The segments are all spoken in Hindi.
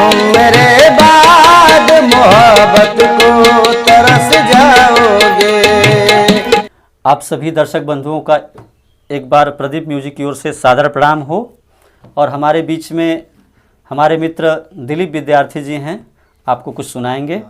तुम मेरे बाद मोहब्बत को तरस जाओगे। आप सभी दर्शक बंधुओं का एक बार प्रदीप म्यूजिक की ओर से सादर प्रणाम हो। और हमारे बीच में हमारे मित्र दिलीप विद्यार्थी जी हैं, आपको कुछ सुनाएंगे।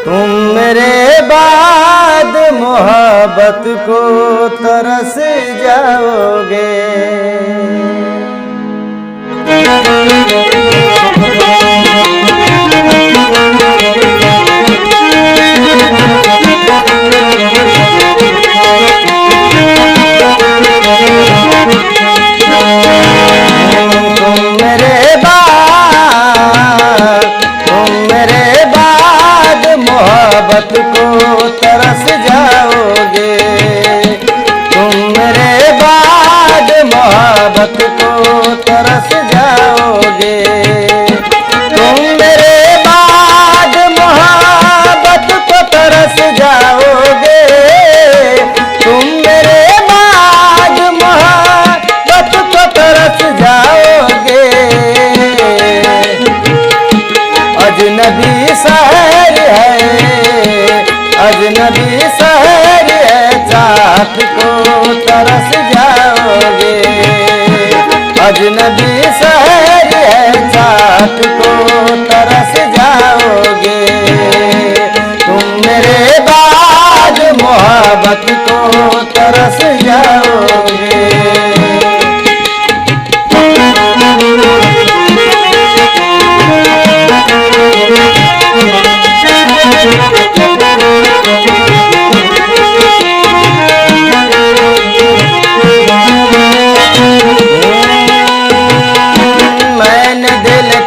तुम मेरे बाद मोहब्बत को तरस जाओगे। मोहब्बत को तरस जाओगे। तुम मेरे बाद मोहब्बत को तरस जाओगे। तुम मेरे बाद मोहब्बत को तरस जाओगे। तुम मेरे बाद मोहब्बत को तरस जाओगे। अजनबी शहर है, अजनबी शहर है, चाहत को तरस जाओगे। अजनबी शहर है, चाहत को तरस जाओगे। तुम मेरे बाद मोहब्बत को तरस जाओगे।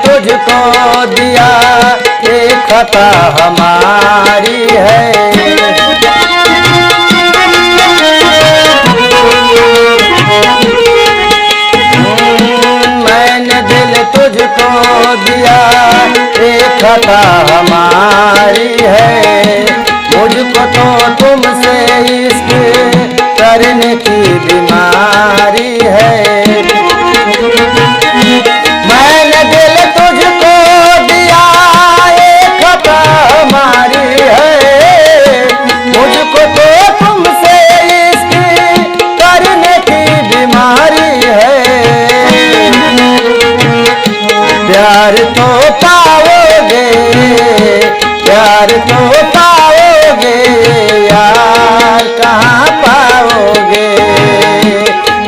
तुझको दिया ये खता हमारी है। मैंने दिल तुझको दिया ये खता हमारी है। मुझको तो तुमसे इश्क करने की बीमारी है। मैंने दिल तुझको दिया एक खता हमारी है। मुझको तो तुमसे इश्क करने की बीमारी है। प्यार तो पाओगे, प्यार तो पाओगे, यार कहाँ पाओगे।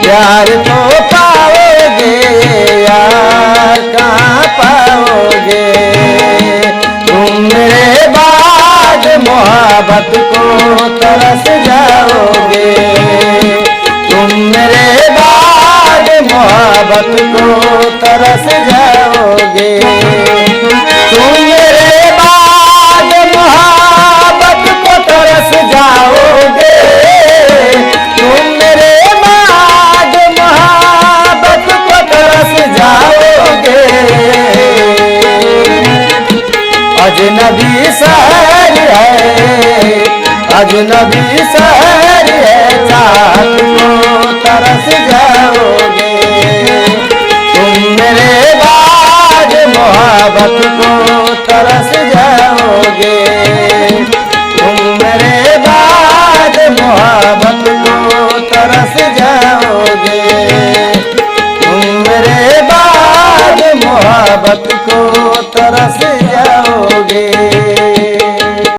प्यार तो पाओगे, यार कहाँ पाओगे। तुम मेरे बाद मोहब्बत को तरस जाओगे। तुम मेरे बाद मोहब्बत को तरस जाओगे। तुम मेरे बाद मोहब्बत को तरस जाओगे। तुम मेरे बाद मोहब्बत को तरस जाओगे। अजनबी शहर है, अजनबी शहर है, चाहत को तरस जाओगे। तुम मेरे बाद मोहब्बत को तरस जाओगे।